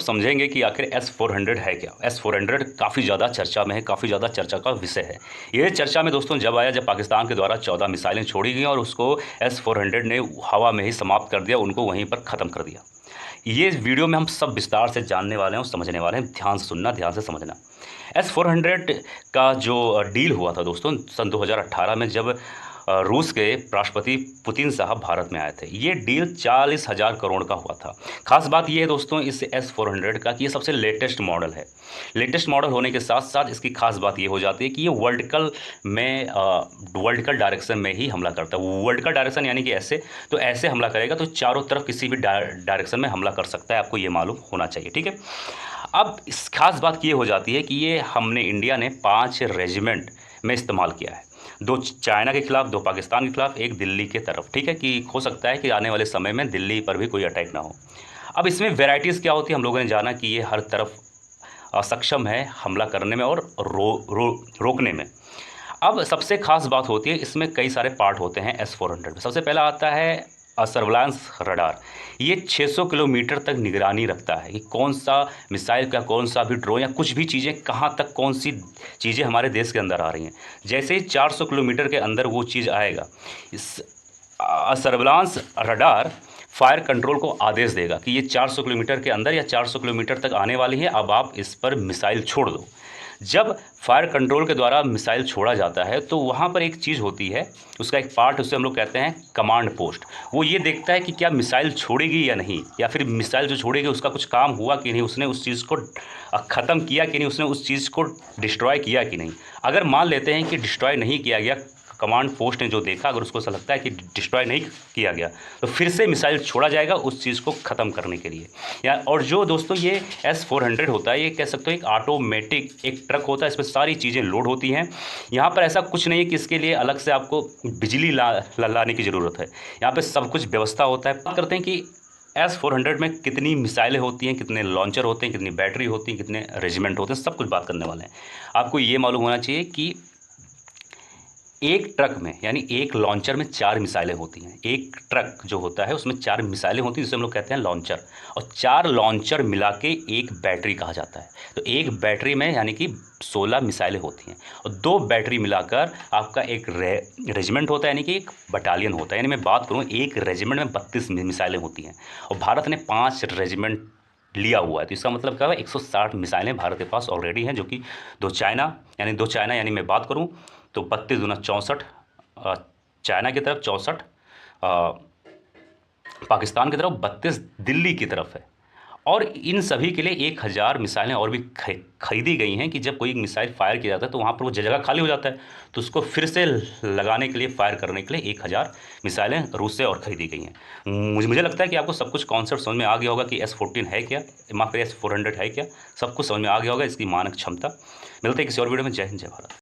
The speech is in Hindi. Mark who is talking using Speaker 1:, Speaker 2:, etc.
Speaker 1: समझेंगे कि आखिर S-400 है क्या। S-400 काफ़ी ज़्यादा चर्चा में है, काफ़ी ज़्यादा चर्चा का विषय है। ये चर्चा में दोस्तों जब आया जब पाकिस्तान के द्वारा 14 मिसाइलें छोड़ी गई और उसको S-400 ने हवा में ही समाप्त कर दिया, उनको वहीं पर ख़त्म कर दिया। ये वीडियो में हम सब विस्तार से जानने वाले हैं और समझने वाले हैं। ध्यान से सुनना, ध्यान से समझना। S-400 का जो डील हुआ था दोस्तों सन 2018 में, जब रूस के राष्ट्रपति पुतिन साहब भारत में आए थे। ये डील 40,000 करोड़ का हुआ था। खास बात ये है दोस्तों इस S-400 का कि ये सबसे लेटेस्ट मॉडल है। लेटेस्ट मॉडल होने के साथ साथ इसकी खास बात ये हो जाती है कि ये वर्टिकल डायरेक्शन में ही हमला करता है। वर्टिकल डायरेक्शन यानी कि ऐसे, तो ऐसे हमला करेगा तो चारों तरफ किसी भी डायरेक्शन में हमला कर सकता है। आपको ये मालूम होना चाहिए, ठीक है। अब इस खास बात ये हो जाती है कि ये हमने इंडिया ने 5 रेजिमेंट में इस्तेमाल किया है। 2 चाइना के खिलाफ, 2 पाकिस्तान के खिलाफ, 1 दिल्ली के तरफ, ठीक है, कि हो सकता है कि आने वाले समय में दिल्ली पर भी कोई अटैक ना हो। अब इसमें वेराइटीज़ क्या होती है, हम लोगों ने जाना कि ये हर तरफ सक्षम है हमला करने में और रोकने में। अब सबसे खास बात होती है, इसमें कई सारे पार्ट होते हैं S-400 में। सबसे पहला आता है सर्विलांस रडार। ये 600 किलोमीटर तक निगरानी रखता है कि कौन सा मिसाइल का, कौन सा भी ड्रोन या कुछ भी चीज़ें कहाँ तक, कौन सी चीज़ें हमारे देश के अंदर आ रही हैं। जैसे ही 400 किलोमीटर के अंदर वो चीज़ आएगा, इस सर्विलांस रडार फायर कंट्रोल को आदेश देगा कि ये 400 किलोमीटर के अंदर या 400 किलोमीटर तक आने वाली है, अब आप इस पर मिसाइल छोड़ दो। जब फायर कंट्रोल के द्वारा मिसाइल छोड़ा जाता है तो वहाँ पर एक चीज़ होती है, उसका एक पार्ट, उसे हम लोग कहते हैं कमांड पोस्ट। वो ये देखता है कि क्या मिसाइल छोड़ेगी या नहीं, या फिर मिसाइल जो छोड़ेगी उसका कुछ काम हुआ कि नहीं, उसने उस चीज़ को ख़त्म किया कि नहीं, उसने उस चीज़ को डिस्ट्रॉय किया कि नहीं। अगर मान लेते हैं कि डिस्ट्रॉय नहीं किया गया, कमांड पोस्ट ने जो देखा, अगर उसको ऐसा लगता है कि डिस्ट्रॉय नहीं किया गया, तो फिर से मिसाइल छोड़ा जाएगा उस चीज़ को ख़त्म करने के लिए। या और जो दोस्तों ये S-400 होता है, ये कह सकते हो एक ऑटोमेटिक एक ट्रक होता है, इसमें सारी चीज़ें लोड होती हैं। यहाँ पर ऐसा कुछ नहीं है कि इसके लिए अलग से आपको बिजली लाने की ज़रूरत है। यहाँ पर सब कुछ व्यवस्था होता है। बात करते हैं कि S-400 में कितनी मिसाइलें होती हैं, कितने लॉन्चर होते हैं, कितनी बैटरी होती हैं, कितने रेजिमेंट होते हैं, सब कुछ बात करने वाले हैं। आपको ये मालूम होना चाहिए कि एक ट्रक में, यानी एक लॉन्चर में 4 मिसाइलें होती हैं। एक ट्रक जो होता है उसमें 4 मिसाइलें होती हैं, जिसे हम लोग कहते हैं लॉन्चर। और 4 लॉन्चर मिला के एक बैटरी कहा जाता है। तो एक बैटरी में यानी कि 16 मिसाइलें होती हैं, और 2 बैटरी मिलाकर आपका एक रेजिमेंट होता है, यानी कि एक बटालियन होता है। यानी मैं बात करूँ, एक रेजिमेंट में 32 मिसाइलें होती हैं, और भारत ने 5 रेजिमेंट लिया हुआ है। तो इसका मतलब क्या है, 160 मिसाइलें भारत के पास ऑलरेडी हैं, जो कि 2 चाइना यानी मैं बात करूं तो 32 दूना 64, चाइना की तरफ 64, पाकिस्तान की तरफ 32 दिल्ली की तरफ है। और इन सभी के लिए 1000 मिसाइलें और भी खरीदी गई हैं कि जब कोई मिसाइल फायर किया जाता है तो वहाँ पर वो जगह खाली हो जाता है, तो उसको फिर से लगाने के लिए, फायर करने के लिए 1000 मिसाइलें रूस से और ख़रीदी गई हैं। मुझे लगता है कि आपको सब कुछ कॉन्सेप्ट समझ में आ गया होगा कि S-14 है क्या, माफ करिए S-400 है क्या, सब कुछ समझ में आ गया होगा, इसकी मानक क्षमता। मिलते हैं किसी और वीडियो में। जय हिंद, जय भारत।